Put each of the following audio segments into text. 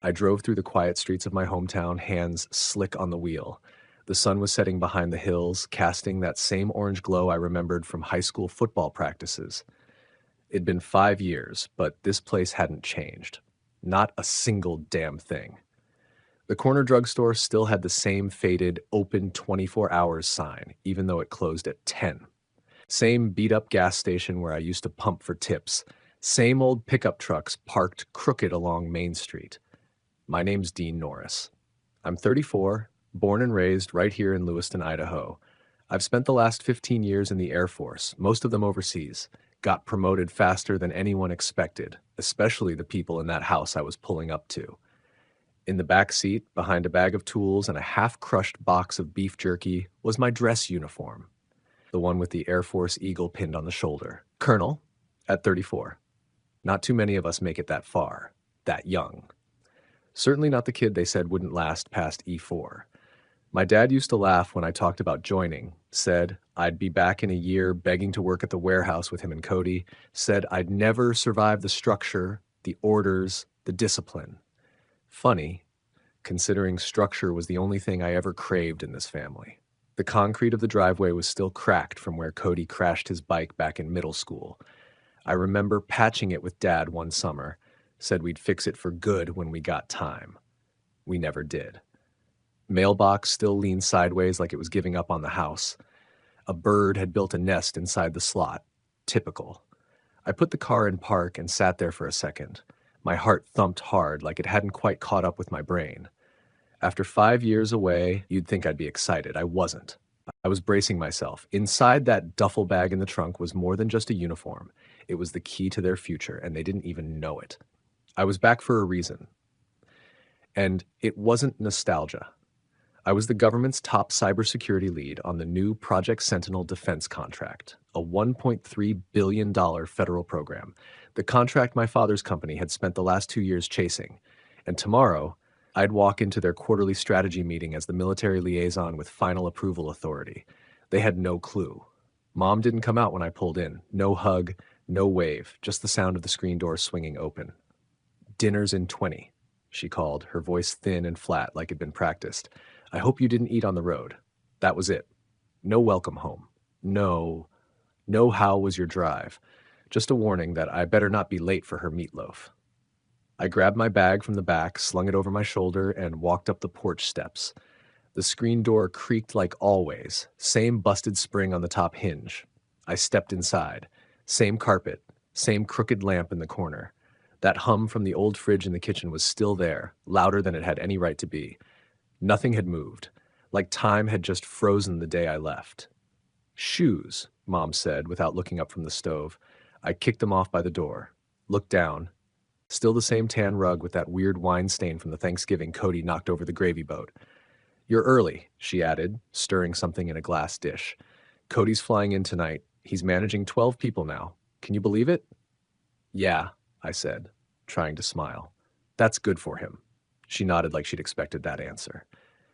I drove through the quiet streets of my hometown, hands slick on the wheel. The sun was setting behind the hills, casting that same orange glow I remembered from high school football practices. It'd been 5 years, but this place hadn't changed. Not a single damn thing. The corner drugstore still had the same faded, open 24 hours sign, even though it closed at 10. Same beat-up gas station where I used to pump for tips. Same old pickup trucks parked crooked along Main Street. My name's Dean Norris. I'm 34, born and raised right here in Lewiston, Idaho. I've spent the last 15 years in the Air Force, most of them overseas. Got promoted faster than anyone expected, especially the people in that house I was pulling up to. In the back seat, behind a bag of tools and a half-crushed box of beef jerky, was my dress uniform. The one with the Air Force Eagle pinned on the shoulder. Colonel, at 34. Not too many of us make it that far, that young. Certainly not the kid they said wouldn't last past E4. My dad used to laugh when I talked about joining, said I'd be back in a year begging to work at the warehouse with him and Cody, said I'd never survive the structure, the orders, the discipline. Funny, considering structure was the only thing I ever craved in this family. The concrete of the driveway was still cracked from where Cody crashed his bike back in middle school. I remember patching it with Dad one summer, said we'd fix it for good when we got time. We never did. Mailbox still leaned sideways like it was giving up on the house. A bird had built a nest inside the slot. Typical. I put the car in park and sat there for a second. My heart thumped hard like it hadn't quite caught up with my brain. After 5 years away, you'd think I'd be excited. I wasn't. I was bracing myself. Inside that duffel bag in the trunk was more than just a uniform. It was the key to their future, and they didn't even know it. I was back for a reason. And it wasn't nostalgia. I was the government's top cybersecurity lead on the new Project Sentinel defense contract, a $1.3 billion federal program, the contract my father's company had spent the last 2 years chasing. And tomorrow, I'd walk into their quarterly strategy meeting as the military liaison with final approval authority. They had no clue. Mom didn't come out when I pulled in. No hug, no wave, just the sound of the screen door swinging open. "Dinner's in 20, she called, her voice thin and flat like it'd been practiced. "I hope you didn't eat on the road." That was it. No welcome home. No how was your drive. Just a warning that I better not be late for her meatloaf. I grabbed my bag from the back, slung it over my shoulder, and walked up the porch steps. The screen door creaked like always, same busted spring on the top hinge. I stepped inside. Same carpet, same crooked lamp in the corner. That hum from the old fridge in the kitchen was still there, louder than it had any right to be. Nothing had moved, like time had just frozen the day I left. "Shoes," Mom said without looking up from the stove. I kicked them off by the door, looked down. Still the same tan rug with that weird wine stain from the Thanksgiving Cody knocked over the gravy boat. "You're early," she added, stirring something in a glass dish. "Cody's flying in tonight. He's managing 12 people now. Can you believe it?" "Yeah," I said, trying to smile. "That's good for him." She nodded like she'd expected that answer.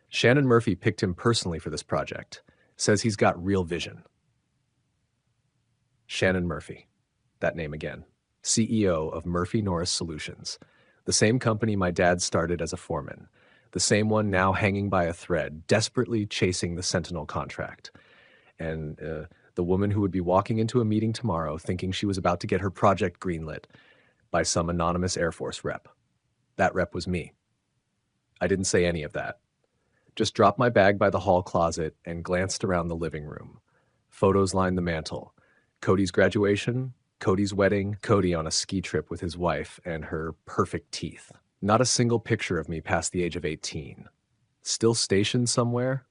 "Shannon Murphy picked him personally for this project. Says he's got real vision." Shannon Murphy. That name again. CEO of Murphy Norris Solutions. The same company my dad started as a foreman. The same one now hanging by a thread, desperately chasing the Sentinel contract. And the woman who would be walking into a meeting tomorrow thinking she was about to get her project greenlit by some anonymous Air Force rep. That rep was me. I didn't say any of that. Just dropped my bag by the hall closet and glanced around the living room. Photos lined the mantel. Cody's graduation, Cody's wedding, Cody on a ski trip with his wife and her perfect teeth. Not a single picture of me past the age of 18. "Still stationed somewhere?"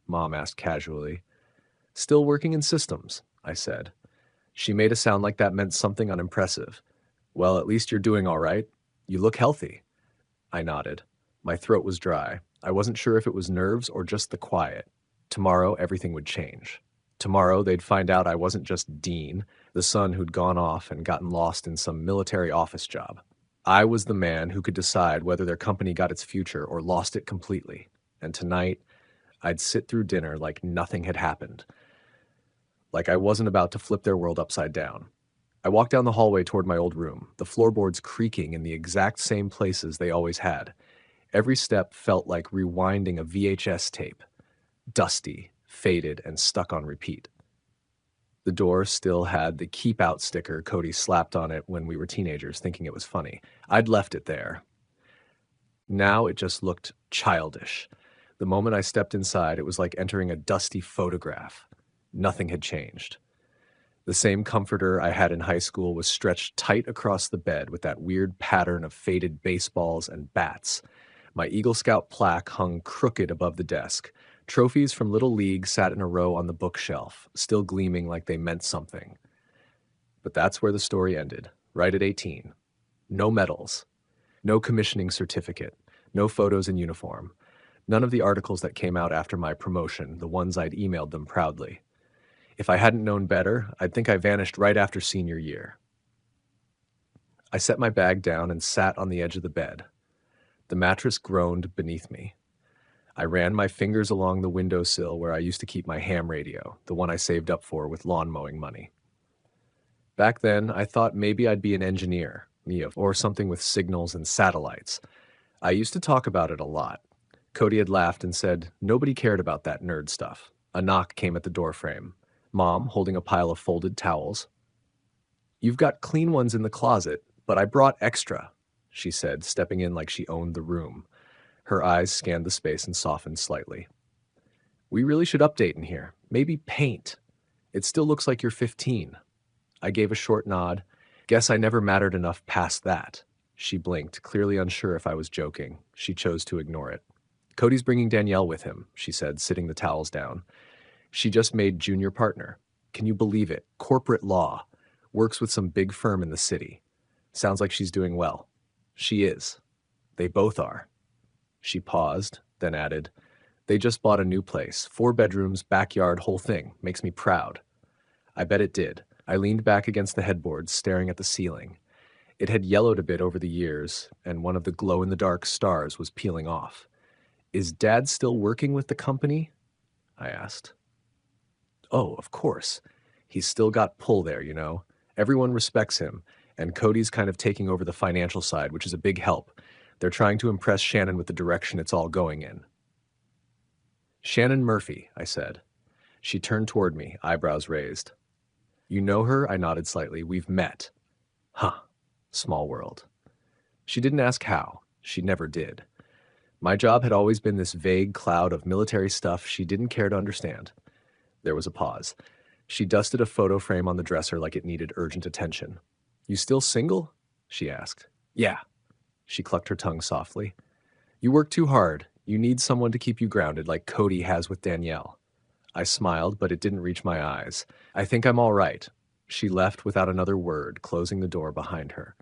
Mom asked casually. "Still working in systems," I said. She made a sound like that meant something unimpressive. "Well, at least you're doing all right. You look healthy." I nodded. My throat was dry. I wasn't sure if it was nerves or just the quiet. Tomorrow, everything would change. Tomorrow, they'd find out I wasn't just Dean, the son who'd gone off and gotten lost in some military office job. I was the man who could decide whether their company got its future or lost it completely. And tonight, I'd sit through dinner like nothing had happened. Like I wasn't about to flip their world upside down. I walked down the hallway toward my old room, the floorboards creaking in the exact same places they always had. Every step felt like rewinding a VHS tape, dusty, faded, and stuck on repeat. The door still had the "Keep Out" sticker Cody slapped on it when we were teenagers, thinking it was funny. I'd left it there. Now it just looked childish. The moment I stepped inside, it was like entering a dusty photograph. Nothing had changed. The same comforter I had in high school was stretched tight across the bed with that weird pattern of faded baseballs and bats. My Eagle Scout plaque hung crooked above the desk. Trophies from Little League sat in a row on the bookshelf, still gleaming like they meant something. But that's where the story ended, right at 18. No medals. No commissioning certificate. No photos in uniform. None of the articles that came out after my promotion, the ones I'd emailed them proudly. If I hadn't known better, I'd think I vanished right after senior year. I set my bag down and sat on the edge of the bed. The mattress groaned beneath me. I ran my fingers along the windowsill where I used to keep my ham radio, the one I saved up for with lawn mowing money. Back then, I thought maybe I'd be an engineer, or something with signals and satellites. I used to talk about it a lot. Cody had laughed and said nobody cared about that nerd stuff. A knock came at the doorframe. Mom, holding a pile of folded towels. "You've got clean ones in the closet, but I brought extra," she said, stepping in like she owned the room. Her eyes scanned the space and softened slightly. "We really should update in here. Maybe paint. It still looks like you're 15. I gave a short nod. Guess I never mattered enough past that. She blinked, clearly unsure if I was joking. She chose to ignore it. "Cody's bringing Danielle with him," she said, sitting the towels down. "She just made junior partner. Can you believe it? Corporate law. Works with some big firm in the city. Sounds like she's doing well." "She is. They both are." She paused, then added, "They just bought a new place. 4 bedrooms, backyard, whole thing. Makes me proud." I bet it did. I leaned back against the headboard, staring at the ceiling. It had yellowed a bit over the years, and one of the glow-in-the-dark stars was peeling off. "Is Dad still working with the company?" I asked. "Oh, of course. He's still got pull there, you know. Everyone respects him, and Cody's kind of taking over the financial side, which is a big help. They're trying to impress Shannon with the direction it's all going in." "Shannon Murphy," I said. She turned toward me, eyebrows raised. "You know her?" I nodded slightly. "We've met." Huh. Small world. She didn't ask how. She never did. My job had always been this vague cloud of military stuff she didn't care to understand. There was a pause. She dusted a photo frame on the dresser like it needed urgent attention. "You still single?" she asked. "Yeah." She clucked her tongue softly. "You work too hard. You need someone to keep you grounded like Cody has with Danielle." I smiled, but it didn't reach my eyes. "I think I'm all right." She left without another word, closing the door behind her.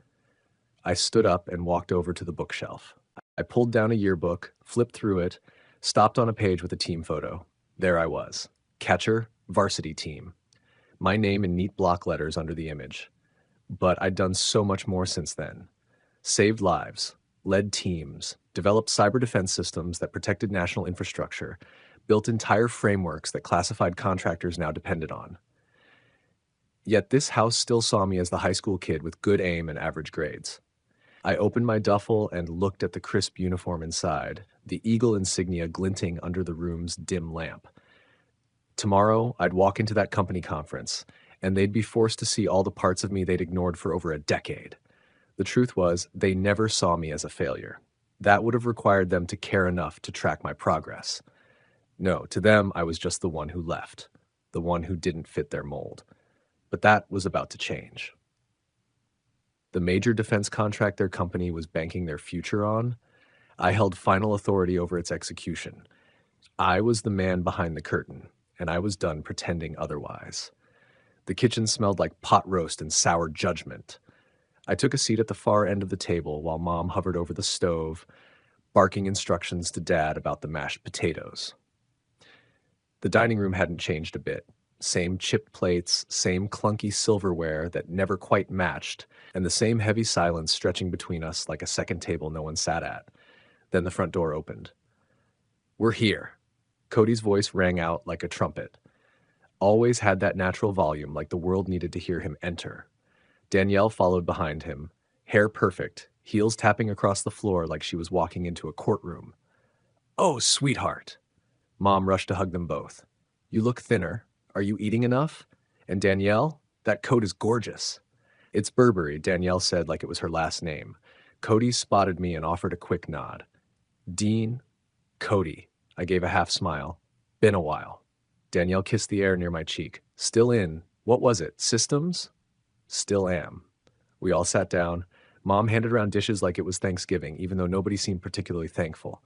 I stood up and walked over to the bookshelf. I pulled down a yearbook, flipped through it, stopped on a page with a team photo. There I was. Catcher, varsity team. My name in neat block letters under the image. But I'd done so much more since then. Saved lives, led teams, developed cyber defense systems that protected national infrastructure, built entire frameworks that classified contractors now depended on. Yet this house still saw me as the high school kid with good aim and average grades. I opened my duffel and looked at the crisp uniform inside, the eagle insignia glinting under the room's dim lamp. Tomorrow, I'd walk into that company conference, and they'd be forced to see all the parts of me they'd ignored for over a decade. The truth was, they never saw me as a failure. That would have required them to care enough to track my progress. No, to them, I was just the one who left, the one who didn't fit their mold. But that was about to change. The major defense contract their company was banking their future on, I held final authority over its execution. I was the man behind the curtain, and I was done pretending otherwise. The kitchen smelled like pot roast and sour judgment. I took a seat at the far end of the table while Mom hovered over the stove, barking instructions to Dad about the mashed potatoes. The dining room hadn't changed a bit. Same chipped plates, same clunky silverware that never quite matched, and the same heavy silence stretching between us like a second table no one sat at. Then the front door opened. "We're here." Cody's voice rang out like a trumpet. Always had that natural volume, like the world needed to hear him enter. Danielle followed behind him, hair perfect, heels tapping across the floor like she was walking into a courtroom. "Oh, sweetheart." Mom rushed to hug them both. "You look thinner. Are you eating enough? And Danielle, that coat is gorgeous." "It's Burberry," Danielle said like it was her last name. Cody spotted me and offered a quick nod. "Dean, Cody." I gave a half smile. "Been a while." Danielle kissed the air near my cheek. "Still in. What was it? Systems?" "Still am." We all sat down. Mom handed around dishes like it was Thanksgiving, even though nobody seemed particularly thankful.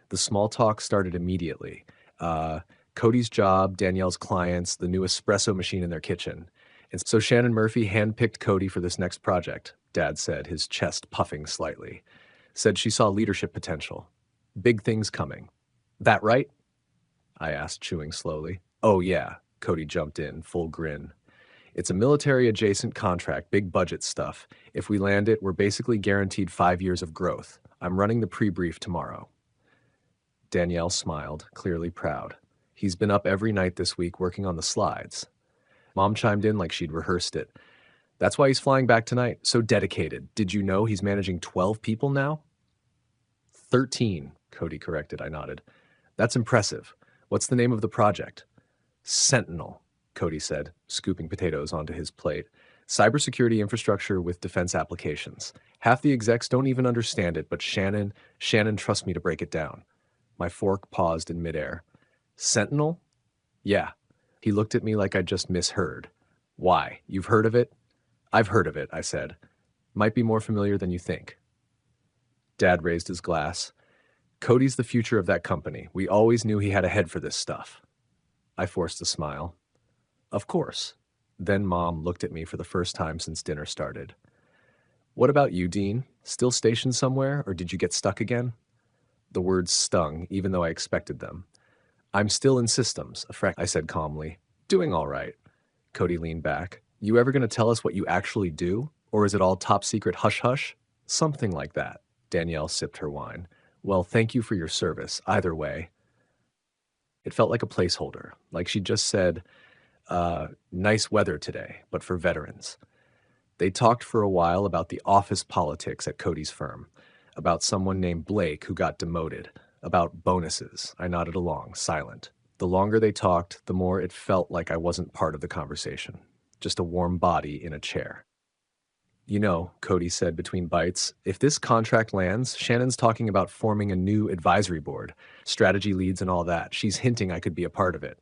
The small talk started immediately. Uh, Cody's job, Danielle's clients, the new espresso machine in their kitchen. And so Shannon Murphy handpicked Cody for this next project, Dad said, his chest puffing slightly. Said she saw leadership potential. Big things coming. "That right?" I asked, chewing slowly. "Oh yeah," Cody jumped in, full grin. "It's a military-adjacent contract, big budget stuff. If we land it, we're basically guaranteed 5 years of growth. I'm running the pre-brief tomorrow." Danielle smiled, clearly proud. "He's been up every night this week working on the slides." Mom chimed in like she'd rehearsed it. "That's why he's flying back tonight. So dedicated. Did you know he's managing 12 people now?" 13, Cody corrected. I nodded. "That's impressive. What's the name of the project?" "Sentinel," Cody said, scooping potatoes onto his plate. "Cybersecurity infrastructure with defense applications. Half the execs don't even understand it, but Shannon trusts me to break it down." My fork paused in midair. "Sentinel?" "Yeah." He looked at me like I'd just misheard. "Why? You've heard of it?" "I've heard of it," I said. "Might be more familiar than you think." Dad raised his glass. "Cody's the future of that company. We always knew he had a head for this stuff." I forced a smile. "Of course." Then Mom looked at me for the first time since dinner started. "What about you, Dean? Still stationed somewhere, or did you get stuck again?" The words stung, even though I expected them. "I'm still in systems," I said calmly. "Doing all right." Cody leaned back. "You ever going to tell us what you actually do? Or is it all top secret hush-hush?" "Something like that." Danielle sipped her wine. "Well, thank you for your service, either way." It felt like a placeholder, like she just said, nice weather today, but for veterans. They talked for a while about the office politics at Cody's firm, about someone named Blake who got demoted, about bonuses. I nodded along, silent. The longer they talked, the more it felt like I wasn't part of the conversation, just a warm body in a chair. "You know," Cody said between bites, "if this contract lands, Shannon's talking about forming a new advisory board, strategy leads and all that. She's hinting I could be a part of it."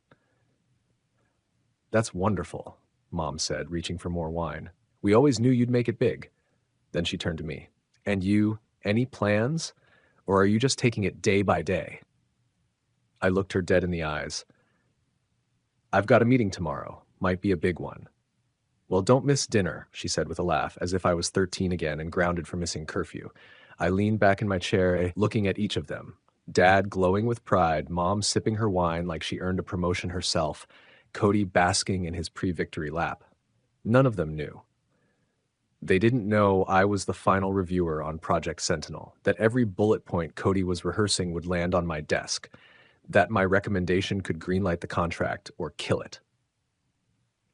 "That's wonderful," Mom said, reaching for more wine. "We always knew you'd make it big." Then she turned to me. "And you, any plans? Or are you just taking it day by day?" I looked her dead in the eyes. "I've got a meeting tomorrow. Might be a big one." "Well, don't miss dinner," she said with a laugh, as if I was 13 again and grounded for missing curfew. I leaned back in my chair, looking at each of them. Dad glowing with pride, Mom sipping her wine like she earned a promotion herself, Cody basking in his pre-victory lap. None of them knew. They didn't know I was the final reviewer on Project Sentinel, that every bullet point Cody was rehearsing would land on my desk, that my recommendation could greenlight the contract or kill it.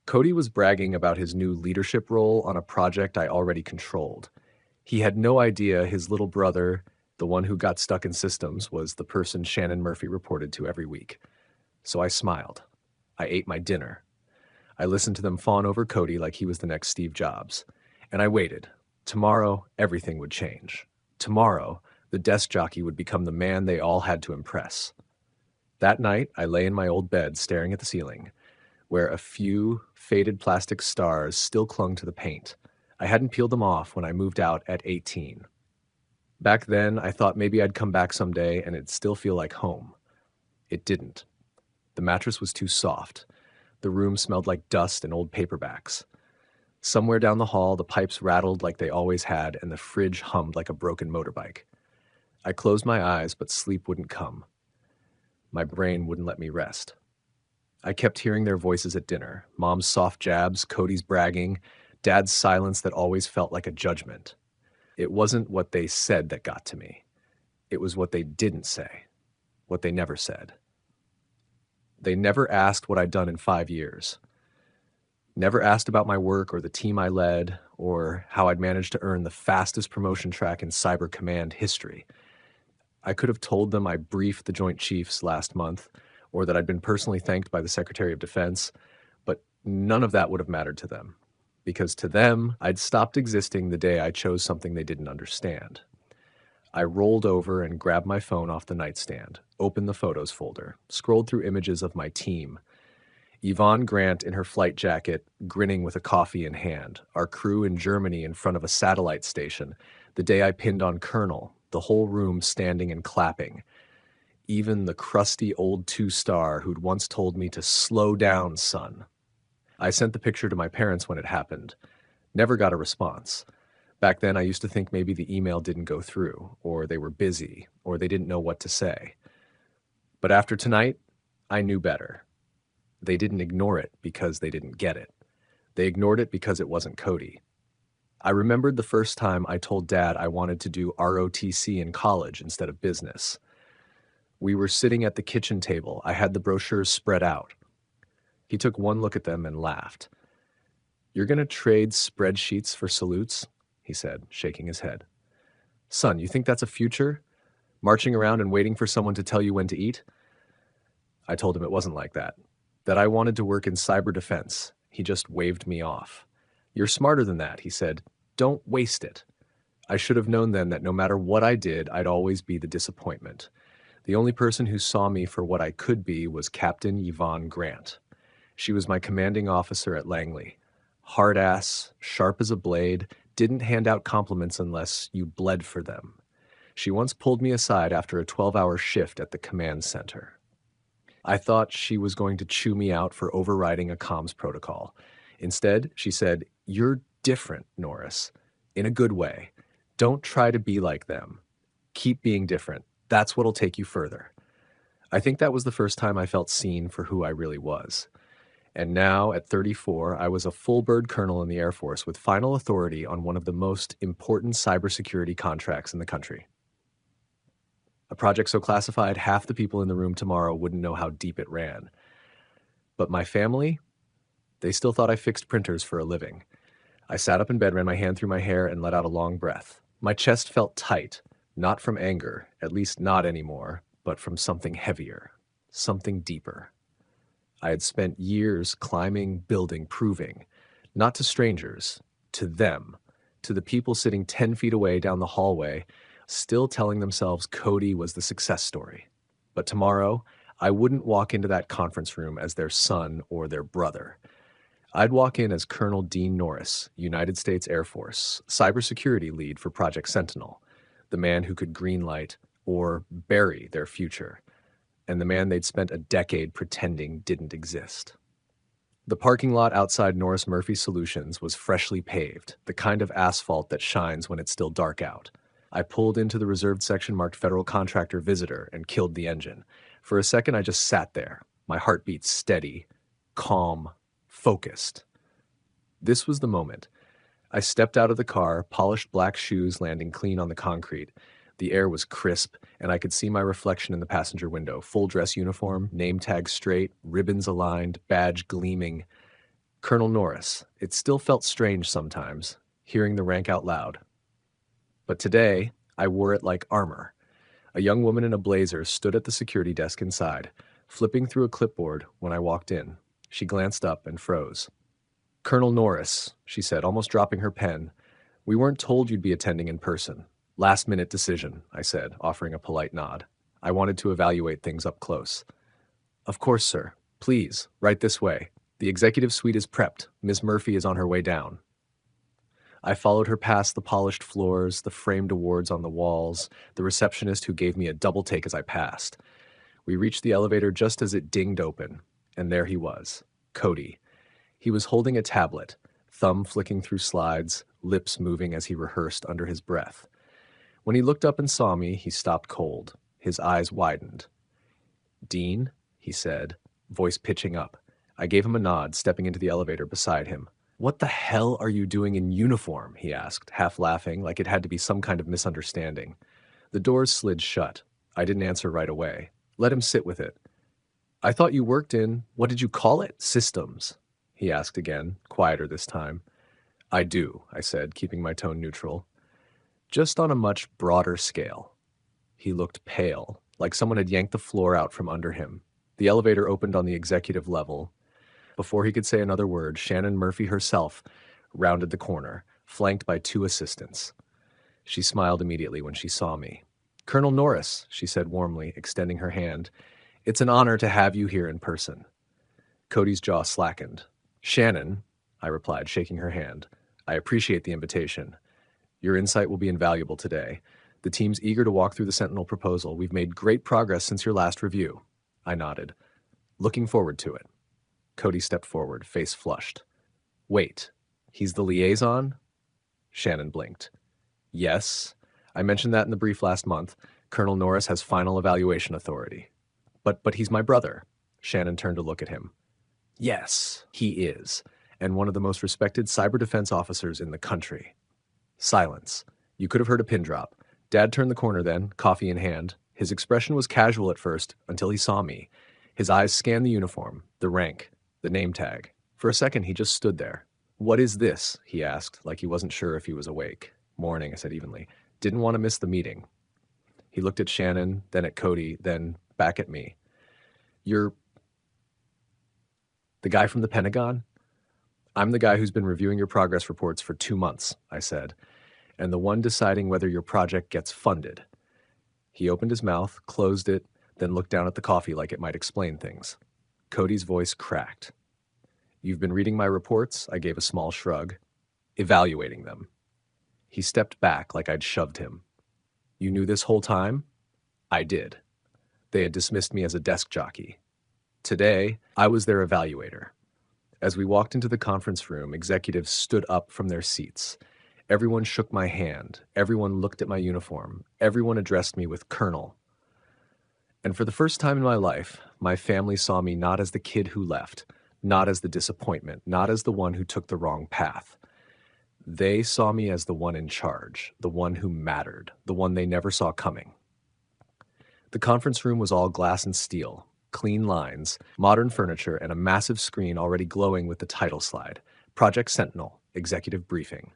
Cody was bragging about his new leadership role on a project I already controlled. He had no idea his little brother, the one who got stuck in systems, was the person Shannon Murphy reported to every week. So I smiled. I ate my dinner. I listened to them fawn over Cody like he was the next Steve Jobs. And I waited. Tomorrow, everything would change. Tomorrow, the desk jockey would become the man they all had to impress. That night, I lay in my old bed staring at the ceiling, where a few faded plastic stars still clung to the paint. I hadn't peeled them off when I moved out at 18. Back then, I thought maybe I'd come back someday and it'd still feel like home. It didn't. The mattress was too soft. The room smelled like dust and old paperbacks. Somewhere down the hall, the pipes rattled like they always had, and the fridge hummed like a broken motorbike. I closed my eyes, but sleep wouldn't come. My brain wouldn't let me rest. I kept hearing their voices at dinner, Mom's soft jabs, Cody's bragging, Dad's silence that always felt like a judgment. It wasn't what they said that got to me. It was what they didn't say, what they never said. They never asked what I'd done in 5 years. Never asked about my work or the team I led or how I'd managed to earn the fastest promotion track in Cyber Command history. I could have told them I briefed the Joint Chiefs last month, or that I'd been personally thanked by the Secretary of Defense, but none of that would have mattered to them, because to them, I'd stopped existing the day I chose something they didn't understand. I rolled over and grabbed my phone off the nightstand, opened the photos folder, scrolled through images of my team. Yvonne Grant in her flight jacket, grinning with a coffee in hand, our crew in Germany in front of a satellite station, the day I pinned on Colonel, the whole room standing and clapping. Even the crusty old two-star who'd once told me to slow down, son. I sent the picture to my parents when it happened. Never got a response. Back then, I used to think maybe the email didn't go through, or they were busy, or they didn't know what to say. But after tonight, I knew better. They didn't ignore it because they didn't get it. They ignored it because it wasn't Cody. I remembered the first time I told Dad I wanted to do ROTC in college instead of business. We were sitting at the kitchen table. I had the brochures spread out. He took one look at them and laughed. "You're going to trade spreadsheets for salutes?" he said, shaking his head. "Son, you think that's a future? Marching around and waiting for someone to tell you when to eat?" I told him it wasn't like that. That I wanted to work in cyber defense. He just waved me off. "You're smarter than that," he said. "Don't waste it." I should have known then that no matter what I did, I'd always be the disappointment. The only person who saw me for what I could be was Captain Yvonne Grant. She was my commanding officer at Langley. Hard ass, sharp as a blade, didn't hand out compliments unless you bled for them. She once pulled me aside after a 12-hour shift at the command center. I thought she was going to chew me out for overriding a comms protocol. Instead, she said, "You're different, Norris. In a good way. Don't try to be like them. Keep being different. That's what'll take you further." I think that was the first time I felt seen for who I really was. And now, at 34, I was a full-bird colonel in the Air Force with final authority on one of the most important cybersecurity contracts in the country. A project so classified, half the people in the room tomorrow wouldn't know how deep it ran. But my family, they still thought I fixed printers for a living. I sat up in bed, ran my hand through my hair, and let out a long breath. My chest felt tight, not from anger, at least not anymore, but from something heavier, something deeper. I had spent years climbing, building, proving, not to strangers, to them, to the people sitting 10 feet away down the hallway, still telling themselves Cody was the success story. But tomorrow, I wouldn't walk into that conference room as their son or their brother. I'd walk in as Colonel Dean Norris, United States Air Force, cybersecurity lead for Project Sentinel, the man who could greenlight or bury their future, and the man they'd spent a decade pretending didn't exist. The parking lot outside Norris Murphy Solutions was freshly paved, the kind of asphalt that shines when it's still dark out. I pulled into the reserved section marked Federal Contractor Visitor and killed the engine. For a second, I just sat there, my heartbeat steady, calm, focused. This was the moment. I stepped out of the car, polished black shoes landing clean on the concrete. The air was crisp, and I could see my reflection in the passenger window. Full dress uniform, name tag straight, ribbons aligned, badge gleaming. Colonel Norris. It still felt strange sometimes, hearing the rank out loud. But today, I wore it like armor. A young woman in a blazer stood at the security desk inside, flipping through a clipboard when I walked in. She glanced up and froze. "Colonel Norris," she said, almost dropping her pen. "We weren't told you'd be attending in person. Last-minute decision," I said, offering a polite nod. I wanted to evaluate things up close. "Of course, sir. Please, right this way. The executive suite is prepped. Miss Murphy is on her way down." I followed her past the polished floors, the framed awards on the walls, the receptionist who gave me a double take as I passed. We reached the elevator just as it dinged open, and there he was, Cody. He was holding a tablet, thumb flicking through slides, lips moving as he rehearsed under his breath. When he looked up and saw me, he stopped cold. His eyes widened. "Dean," he said, voice pitching up. I gave him a nod, stepping into the elevator beside him. "What the hell are you doing in uniform?" he asked, half laughing, like it had to be some kind of misunderstanding. The doors slid shut. I didn't answer right away. Let him sit with it. "I thought you worked in, what did you call it? Systems," he asked again, quieter this time. I do, I said, keeping my tone neutral. Just on a much broader scale. He looked pale, like someone had yanked the floor out from under him. The elevator opened on the executive level. Before he could say another word, Shannon Murphy herself rounded the corner, flanked by 2 assistants. She smiled immediately when she saw me. "Colonel Norris," she said warmly, extending her hand. "It's an honor to have you here in person." Cody's jaw slackened. "Shannon," I replied, shaking her hand, "I appreciate the invitation. Your insight will be invaluable today. The team's eager to walk through the Sentinel proposal. We've made great progress since your last review." I nodded. "Looking forward to it." Cody stepped forward, face flushed. "Wait, he's the liaison?" Shannon blinked. "Yes. I mentioned that in the brief last month. Colonel Norris has final evaluation authority." But he's my brother." Shannon turned to look at him. "Yes, he is, and one of the most respected cyber defense officers in the country." Silence. You could have heard a pin drop. Dad turned the corner then, coffee in hand. His expression was casual at first, until he saw me. His eyes scanned the uniform, the rank, the name tag. For a second, he just stood there. "What is this?" he asked, like he wasn't sure if he was awake. "Morning," I said evenly. "Didn't want to miss the meeting." He looked at Shannon, then at Cody, then back at me. "You're the guy from the Pentagon?" "I'm the guy who's been reviewing your progress reports for 2 months," I said, "and the one deciding whether your project gets funded." He opened his mouth, closed it, then looked down at the coffee like it might explain things. Cody's voice cracked. "You've been reading my reports?" I gave a small shrug. "Evaluating them." He stepped back like I'd shoved him. "You knew this whole time?" I did. They had dismissed me as a desk jockey. Today, I was their evaluator. As we walked into the conference room, executives stood up from their seats. Everyone shook my hand. Everyone looked at my uniform. Everyone addressed me with Colonel. And for the first time in my life, my family saw me not as the kid who left, not as the disappointment, not as the one who took the wrong path. They saw me as the one in charge, the one who mattered, the one they never saw coming. The conference room was all glass and steel, clean lines, modern furniture, and a massive screen already glowing with the title slide, Project Sentinel, Executive Briefing.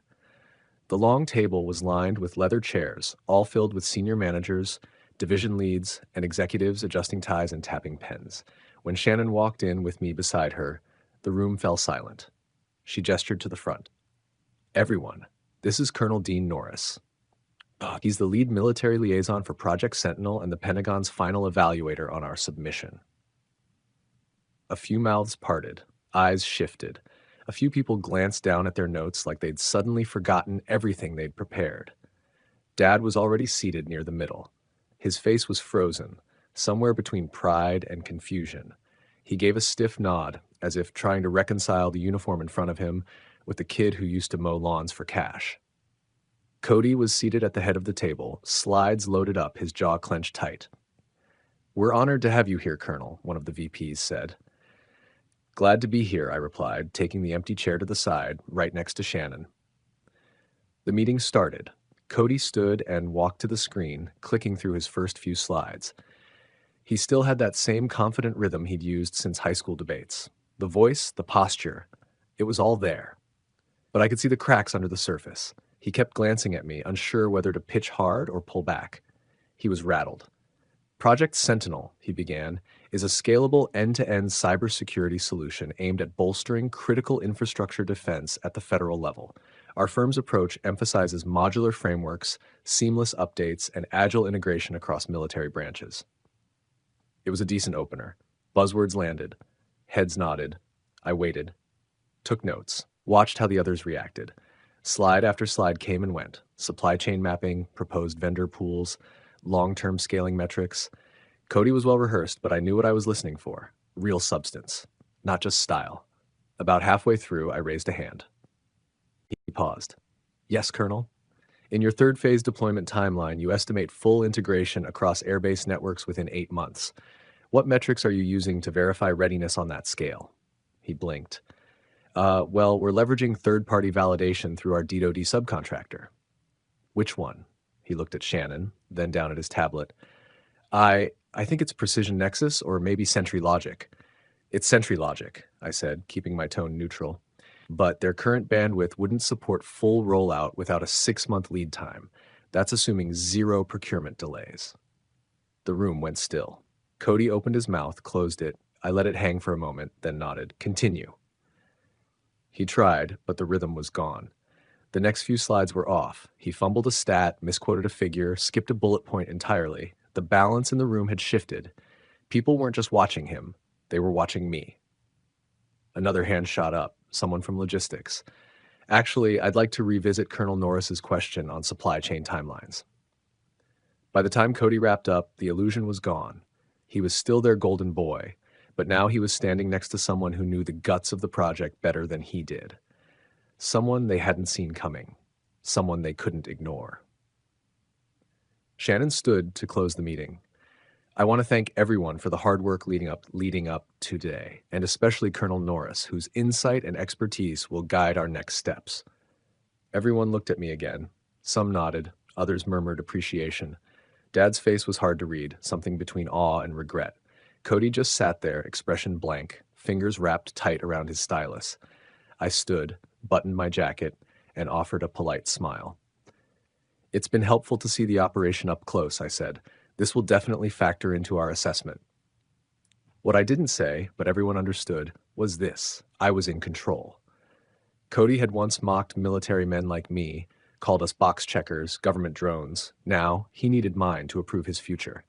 The long table was lined with leather chairs, all filled with senior managers, division leads, and executives adjusting ties and tapping pens. When Shannon walked in with me beside her, the room fell silent. She gestured to the front. "Everyone, this is Colonel Dean Norris. He's the lead military liaison for Project Sentinel and the Pentagon's final evaluator on our submission." A few mouths parted, eyes shifted. A few people glanced down at their notes like they'd suddenly forgotten everything they'd prepared. Dad was already seated near the middle. His face was frozen, somewhere between pride and confusion. He gave a stiff nod, as if trying to reconcile the uniform in front of him with the kid who used to mow lawns for cash. Cody was seated at the head of the table, slides loaded up, his jaw clenched tight. "We're honored to have you here, Colonel," one of the VPs said. "Glad to be here," I replied, taking the empty chair to the side, right next to Shannon. The meeting started. Cody stood and walked to the screen, clicking through his first few slides. He still had that same confident rhythm he'd used since high school debates. The voice, the posture, it was all there. But I could see the cracks under the surface. He kept glancing at me, unsure whether to pitch hard or pull back. He was rattled. "Project Sentinel," he began, "is a scalable end-to-end cybersecurity solution aimed at bolstering critical infrastructure defense at the federal level. Our firm's approach emphasizes modular frameworks, seamless updates, and agile integration across military branches." It was a decent opener. Buzzwords landed. Heads nodded. I waited. Took notes. Watched how the others reacted. Slide after slide came and went. Supply chain mapping, proposed vendor pools, long-term scaling metrics. Cody was well rehearsed, but I knew what I was listening for. Real substance, not just style. About halfway through, I raised a hand. He paused. "Yes, Colonel. In your third phase deployment timeline, you estimate full integration across airbase networks within 8 months. What metrics are you using to verify readiness on that scale?" He blinked. Well, we're leveraging third-party validation through our DoD subcontractor." "Which one?" He looked at Shannon, then down at his tablet. I think it's Precision Nexus or maybe Sentry Logic." "It's Sentry Logic," I said, keeping my tone neutral. but their current bandwidth wouldn't support full rollout without a 6-month lead time. That's assuming 0 procurement delays. The room went still. Cody opened his mouth, closed it. I let it hang for a moment, then nodded. Continue. He tried, but the rhythm was gone. The next few slides were off. He fumbled a stat, misquoted a figure, skipped a bullet point entirely. The balance in the room had shifted. People weren't just watching him, they were watching me. Another hand shot up, someone from logistics. Actually, I'd like to revisit Colonel Norris's question on supply chain timelines. By the time Cody wrapped up, the illusion was gone. He was still their golden boy, but now he was standing next to someone who knew the guts of the project better than he did. Someone they hadn't seen coming. Someone they couldn't ignore. Shannon stood to close the meeting. I want to thank everyone for the hard work leading up to today, and especially Colonel Norris, whose insight and expertise will guide our next steps. Everyone looked at me again. Some nodded, others murmured appreciation. Dad's face was hard to read, something between awe and regret. Cody just sat there, expression blank, fingers wrapped tight around his stylus. I stood, buttoned my jacket, and offered a polite smile. It's been helpful to see the operation up close, I said. This will definitely factor into our assessment. What I didn't say, but everyone understood, was this: I was in control. Cody had once mocked military men like me, called us box checkers, government drones. Now, he needed mine to approve his future.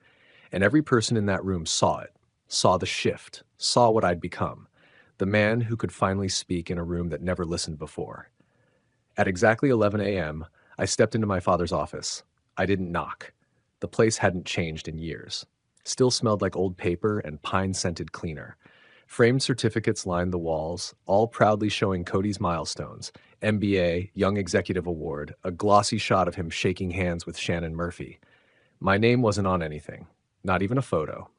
And every person in that room saw it, saw the shift, saw what I'd become. The man who could finally speak in a room that never listened before. At exactly 11 a.m., I stepped into my father's office. I didn't knock. The place hadn't changed in years. Still smelled like old paper and pine-scented cleaner. Framed certificates lined the walls, all proudly showing Cody's milestones: MBA, Young Executive Award, a glossy shot of him shaking hands with Shannon Murphy. My name wasn't on anything, not even a photo.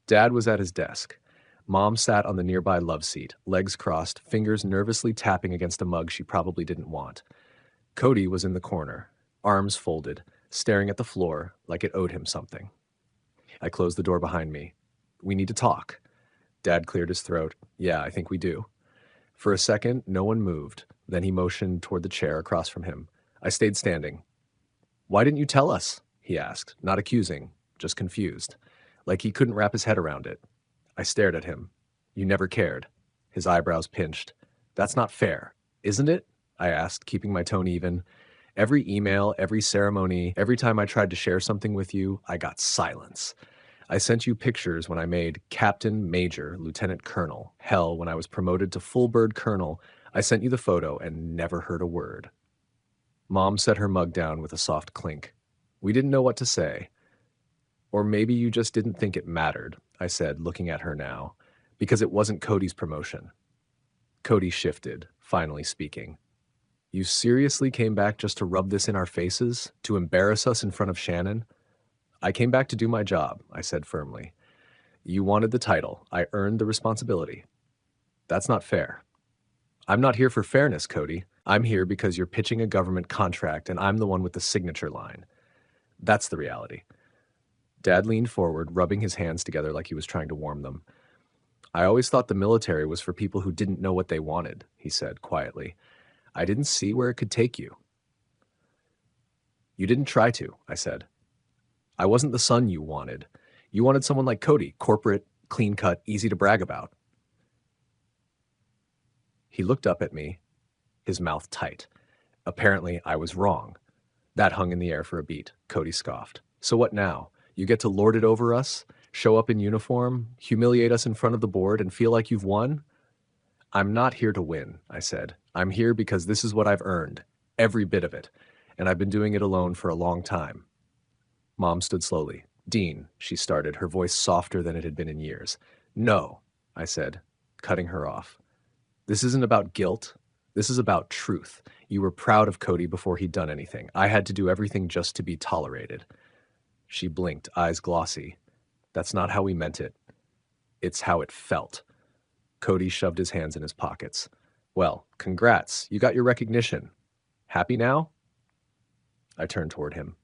Dad was at his desk. Mom sat on the nearby love seat, legs crossed, fingers nervously tapping against a mug she probably didn't want. Cody was in the corner, arms folded, staring at the floor like it owed him something. I closed the door behind me. We need to talk. Dad cleared his throat. Yeah, I think we do. For a second, no one moved. Then he motioned toward the chair across from him. I stayed standing. Why didn't you tell us? He asked, not accusing, just confused, like he couldn't wrap his head around it. I stared at him. You never cared. His eyebrows pinched. That's not fair, isn't it? I asked, keeping my tone even. Every email, every ceremony, every time I tried to share something with you, I got silence. I sent you pictures when I made Captain, Major, Lieutenant Colonel. Hell, when I was promoted to full bird colonel, I sent you the photo and never heard a word. Mom set her mug down with a soft clink. We didn't know what to say. Or maybe you just didn't think it mattered, I said, looking at her now, because it wasn't Cody's promotion. Cody shifted, finally speaking. You seriously came back just to rub this in our faces? To embarrass us in front of Shannon? I came back to do my job, I said firmly. You wanted the title. I earned the responsibility. That's not fair. I'm not here for fairness, Cody. I'm here because you're pitching a government contract and I'm the one with the signature line. That's the reality. Dad leaned forward, rubbing his hands together like he was trying to warm them. I always thought the military was for people who didn't know what they wanted, he said quietly. I didn't see where it could take you. You didn't try to, I said. I wasn't the son you wanted. You wanted someone like Cody, corporate, clean-cut, easy to brag about. He looked up at me, his mouth tight. Apparently, I was wrong. That hung in the air for a beat. Cody scoffed. So what now? You get to lord it over us, show up in uniform, humiliate us in front of the board, and feel like you've won? I'm not here to win, I said. I'm here because this is what I've earned, every bit of it, and I've been doing it alone for a long time. Mom stood slowly. Dean, she started, her voice softer than it had been in years. No, I said, cutting her off. This isn't about guilt. This is about truth. You were proud of Cody before he'd done anything. I had to do everything just to be tolerated. She blinked, eyes glossy. That's not how we meant it. It's how it felt. Cody shoved his hands in his pockets. Well, congrats. You got your recognition. Happy now? I turned toward him.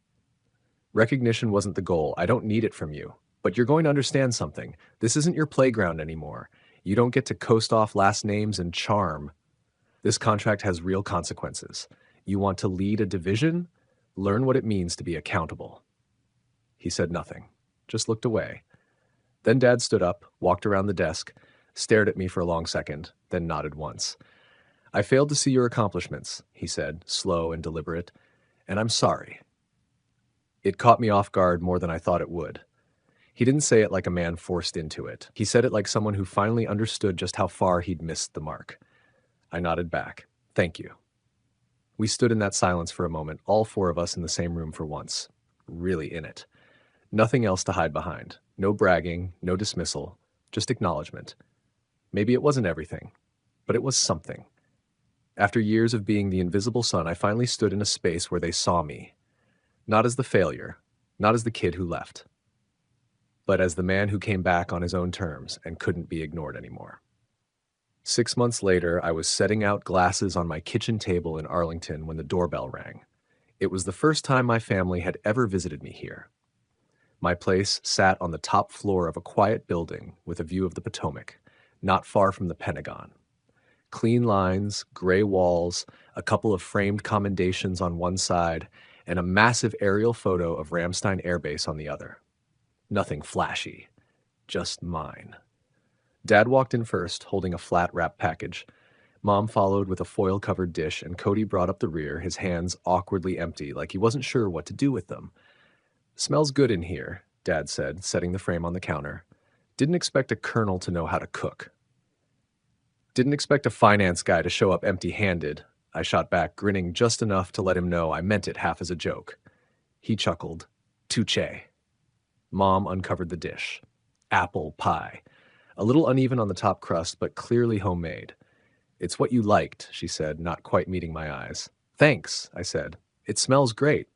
Recognition wasn't the goal. I don't need it from you. But you're going to understand something. This isn't your playground anymore. You don't get to coast off last names and charm. This contract has real consequences. You want to lead a division? Learn what it means to be accountable. He said nothing, just looked away. Then Dad stood up, walked around the desk, stared at me for a long second, then nodded once. I failed to see your accomplishments, he said, slow and deliberate, and I'm sorry. It caught me off guard more than I thought it would. He didn't say it like a man forced into it. He said it like someone who finally understood just how far he'd missed the mark. I nodded back. Thank you. We stood in that silence for a moment, all four of us in the same room for once. Really in it. Nothing else to hide behind. No bragging, no dismissal, just acknowledgement. Maybe it wasn't everything, but it was something. After years of being the invisible son, I finally stood in a space where they saw me. Not as the failure, not as the kid who left, but as the man who came back on his own terms and couldn't be ignored anymore. 6 months later, I was setting out glasses on my kitchen table in Arlington when the doorbell rang. It was the first time my family had ever visited me here. My place sat on the top floor of a quiet building with a view of the Potomac, not far from the Pentagon. Clean lines, gray walls, a couple of framed commendations on one side, and a massive aerial photo of Ramstein Air Base on the other. Nothing flashy, just mine. Dad walked in first, holding a flat wrap package. Mom followed with a foil-covered dish, and Cody brought up the rear, his hands awkwardly empty, like he wasn't sure what to do with them. Smells good in here, Dad said, setting the frame on the counter. Didn't expect a colonel to know how to cook. Didn't expect a finance guy to show up empty-handed, I shot back, grinning just enough to let him know I meant it half as a joke. He chuckled. Touché. Mom uncovered the dish. Apple pie. A little uneven on the top crust, but clearly homemade. It's what you liked, she said, not quite meeting my eyes. Thanks, I said. It smells great.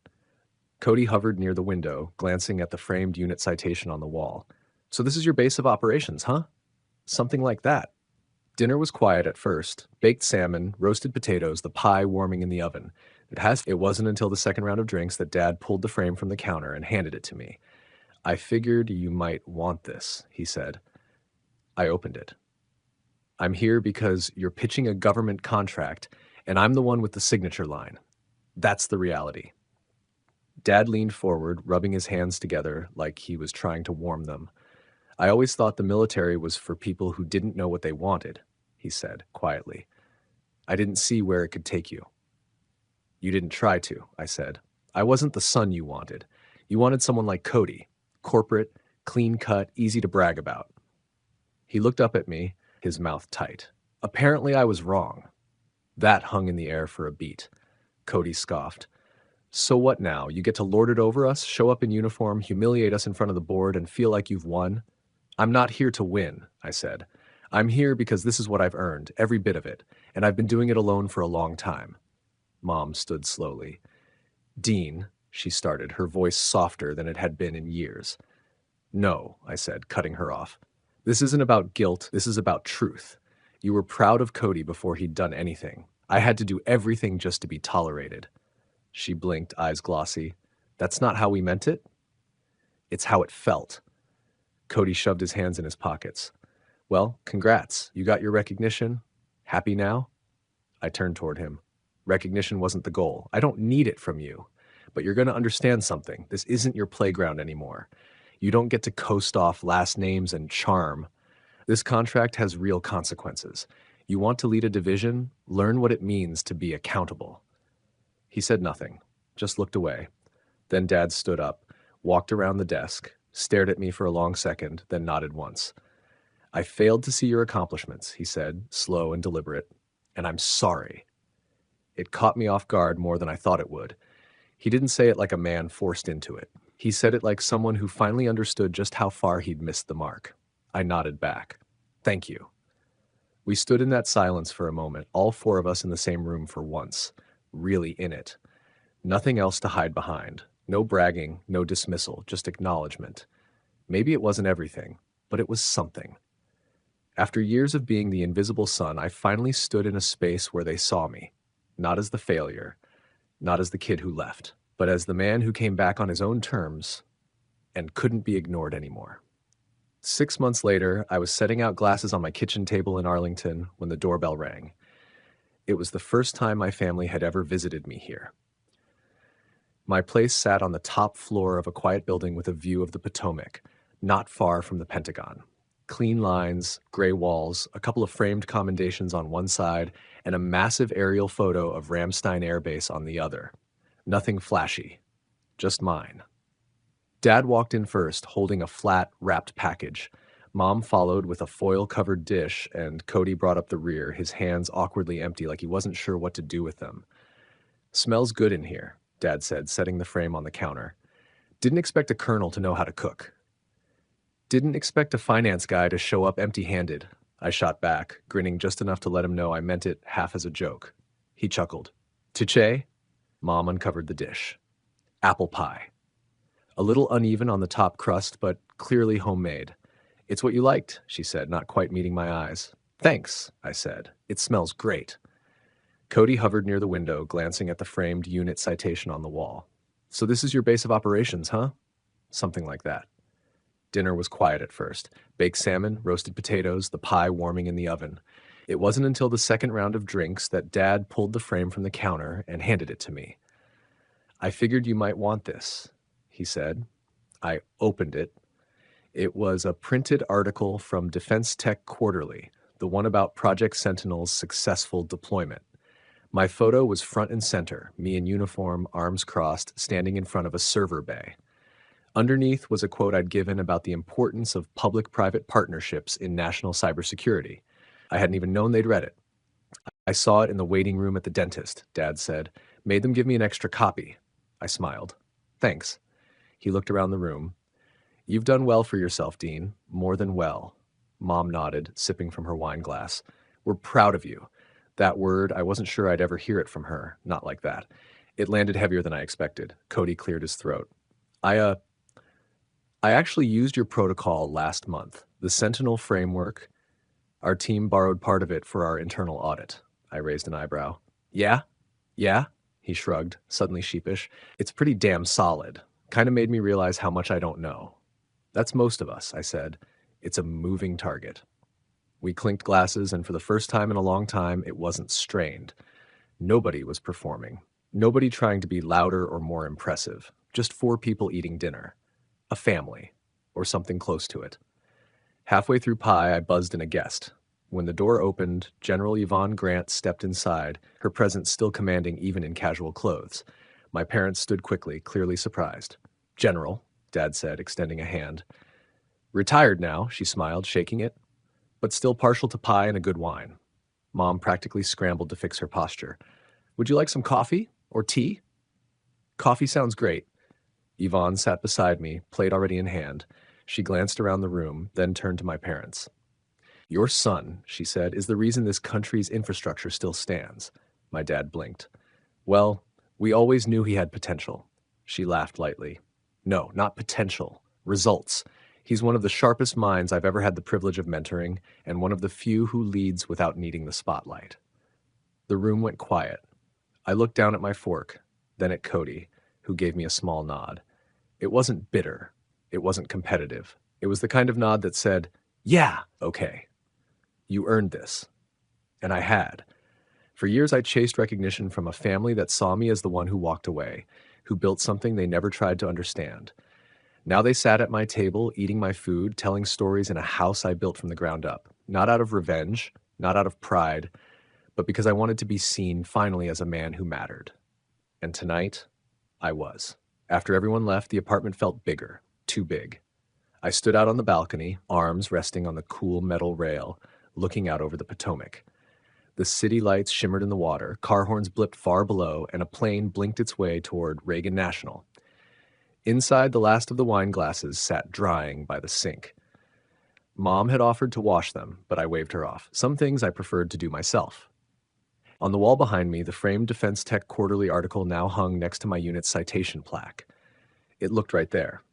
Cody hovered near the window, glancing at the framed unit citation on the wall. So this is your base of operations, huh? Something like that. Dinner was quiet at first. Baked salmon, roasted potatoes, the pie warming in the oven. It wasn't until the second round of drinks that Dad pulled the frame from the counter and handed it to me. I figured you might want this, he said. I opened it. I'm here because you're pitching a government contract, and I'm the one with the signature line. That's the reality. Dad leaned forward, rubbing his hands together like he was trying to warm them. I always thought the military was for people who didn't know what they wanted, he said quietly. I didn't see where it could take you. You didn't try to, I said. I wasn't the son you wanted. You wanted someone like Cody, corporate, clean-cut, easy to brag about. He looked up at me, his mouth tight. Apparently I was wrong. That hung in the air for a beat. Cody scoffed. So what now? You get to lord it over us, show up in uniform, humiliate us in front of the board, and feel like you've won? I'm not here to win, I said. I'm here because this is what I've earned, every bit of it, and I've been doing it alone for a long time. Mom stood slowly. Dean, she started, her voice softer than it had been in years. No, I said, cutting her off. This isn't about guilt, this is about truth. You were proud of Cody before he'd done anything. I had to do everything just to be tolerated. She blinked, eyes glossy. That's not how we meant it? It's how it felt. Cody shoved his hands in his pockets. Well, congrats. You got your recognition. Happy now? I turned toward him. Recognition wasn't the goal. I don't need it from you. But you're going to understand something. This isn't your playground anymore. You don't get to coast off last names and charm. This contract has real consequences. You want to lead a division? Learn what it means to be accountable. He said nothing, just looked away. Then Dad stood up, walked around the desk, stared at me for a long second, then nodded once. I failed to see your accomplishments, he said, slow and deliberate, and I'm sorry. It caught me off guard more than I thought it would. He didn't say it like a man forced into it. He said it like someone who finally understood just how far he'd missed the mark. I nodded back. Thank you. We stood in that silence for a moment, all four of us in the same room for once, really in it. Nothing else to hide behind. No bragging, no dismissal, just acknowledgement. Maybe it wasn't everything, but it was something. After years of being the invisible son, I finally stood in a space where they saw me, not as the failure, not as the kid who left, but as the man who came back on his own terms and couldn't be ignored anymore. 6 months later, I was setting out glasses on my kitchen table in Arlington when the doorbell rang. It was the first time my family had ever visited me here. My place sat on the top floor of a quiet building with a view of the Potomac, not far from the Pentagon. Clean lines, gray walls, a couple of framed commendations on one side, and a massive aerial photo of Ramstein Air Base on the other. Nothing flashy, just mine. Dad walked in first, holding a flat, wrapped package. Mom followed with a foil-covered dish, and Cody brought up the rear, his hands awkwardly empty like he wasn't sure what to do with them. "Smells good in here," Dad said, setting the frame on the counter. "Didn't expect a colonel to know how to cook." "Didn't expect a finance guy to show up empty-handed," I shot back, grinning just enough to let him know I meant it half as a joke. He chuckled. "Tiché?" Mom uncovered the dish. Apple pie. A little uneven on the top crust, but clearly homemade. "It's what you liked," she said, not quite meeting my eyes. "Thanks," I said. "It smells great." Cody hovered near the window, glancing at the framed unit citation on the wall. "So this is your base of operations, huh?" "Something like that." Dinner was quiet at first. Baked salmon, roasted potatoes, the pie warming in the oven. It wasn't until the second round of drinks that Dad pulled the frame from the counter and handed it to me. "I figured you might want this," he said. I opened it. It was a printed article from Defense Tech Quarterly, the one about Project Sentinel's successful deployment. My photo was front and center, me in uniform, arms crossed, standing in front of a server bay. Underneath was a quote I'd given about the importance of public-private partnerships in national cybersecurity. I hadn't even known they'd read it. "I saw it in the waiting room at the dentist," Dad said. "Made them give me an extra copy." I smiled. "Thanks." He looked around the room. "You've done well for yourself, Dean. More than well." Mom nodded, sipping from her wine glass. "We're proud of you." That word, I wasn't sure I'd ever hear it from her. Not like that. It landed heavier than I expected. Cody cleared his throat. I actually used your protocol last month. The Sentinel framework. Our team borrowed part of it for our internal audit." I raised an eyebrow. "Yeah? Yeah?" He shrugged, suddenly sheepish. "It's pretty damn solid. Kind of made me realize how much I don't know." "That's most of us," I said. "It's a moving target." We clinked glasses, and for the first time in a long time, it wasn't strained. Nobody was performing. Nobody trying to be louder or more impressive. Just four people eating dinner. A family, or something close to it. Halfway through pie, I buzzed in a guest. When the door opened, General Yvonne Grant stepped inside, her presence still commanding even in casual clothes. My parents stood quickly, clearly surprised. "General," Dad said, extending a hand. "Retired now," she smiled, shaking it, "but still partial to pie and a good wine." Mom practically scrambled to fix her posture. "Would you like some coffee? Or tea?" "Coffee sounds great." Yvonne sat beside me, plate already in hand. She glanced around the room, then turned to my parents. "Your son," she said, "is the reason this country's infrastructure still stands." My dad blinked. "Well, we always knew he had potential." She laughed lightly. "No, not potential. Results. He's one of the sharpest minds I've ever had the privilege of mentoring, and one of the few who leads without needing the spotlight." The room went quiet. I looked down at my fork, then at Cody, who gave me a small nod. It wasn't bitter. It wasn't competitive. It was the kind of nod that said, "Yeah, okay. You earned this." And I had. For years I chased recognition from a family that saw me as the one who walked away, who built something they never tried to understand. Now they sat at my table, eating my food, telling stories in a house I built from the ground up. Not out of revenge, not out of pride, but because I wanted to be seen finally as a man who mattered. And tonight, I was. After everyone left, the apartment felt bigger, too big. I stood out on the balcony, arms resting on the cool metal rail, looking out over the Potomac. The city lights shimmered in the water, car horns blipped far below, and a plane blinked its way toward Reagan National. Inside, the last of the wine glasses sat drying by the sink. Mom had offered to wash them, but I waved her off. Some things I preferred to do myself. On the wall behind me, the framed Defense Tech Quarterly article now hung next to my unit's citation plaque. It looked right there.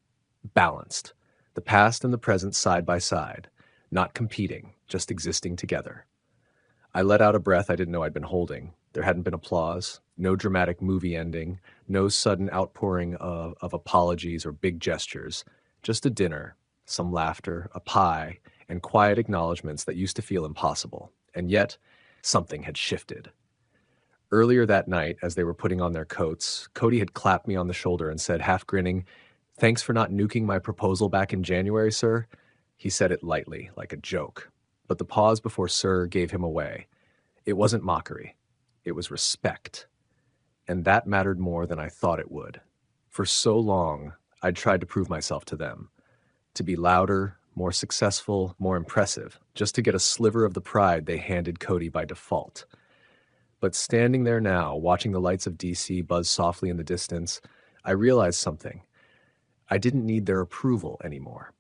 Balanced. The past and the present side by side. Not competing, just existing together. I let out a breath I didn't know I'd been holding. There hadn't been applause, no dramatic movie ending, no sudden outpouring of apologies or big gestures. Just a dinner, some laughter, a pie, and quiet acknowledgments that used to feel impossible. And yet, something had shifted. Earlier that night, as they were putting on their coats, Cody had clapped me on the shoulder and said, half grinning, "Thanks for not nuking my proposal back in January, sir." He said it lightly, like a joke. But the pause before "sir" gave him away. It wasn't mockery. It was respect. And that mattered more than I thought it would. For so long, I'd tried to prove myself to them. To be louder, more successful, more impressive, just to get a sliver of the pride they handed Cody by default. But standing there now, watching the lights of DC buzz softly in the distance, I realized something. I didn't need their approval anymore.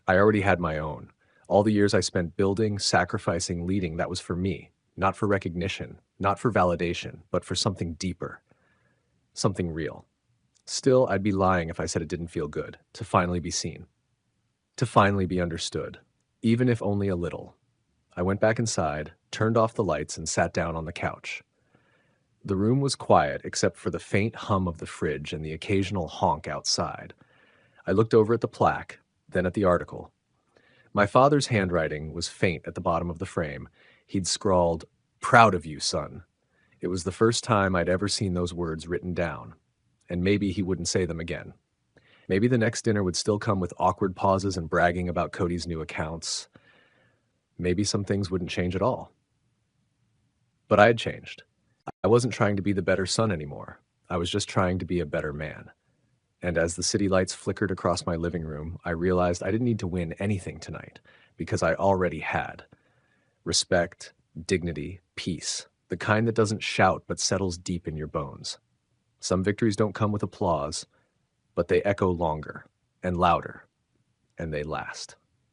I already had my own. All the years I spent building, sacrificing, leading, that was for me. Not for recognition, not for validation, but for something deeper. Something real. Still, I'd be lying if I said it didn't feel good, to finally be seen. To finally be understood, even if only a little. I went back inside, turned off the lights, and sat down on the couch. The room was quiet except for the faint hum of the fridge and the occasional honk outside. I looked over at the plaque, then at the article. My father's handwriting was faint at the bottom of the frame. He'd scrawled, "Proud of you, son." It was the first time I'd ever seen those words written down. And maybe he wouldn't say them again. Maybe the next dinner would still come with awkward pauses and bragging about Cody's new accounts. Maybe some things wouldn't change at all. But I had changed. I wasn't trying to be the better son anymore. I was just trying to be a better man. And as the city lights flickered across my living room, I realized I didn't need to win anything tonight, because I already had. Respect, dignity, peace, the kind that doesn't shout but settles deep in your bones. Some victories don't come with applause, but they echo longer and louder, and they last.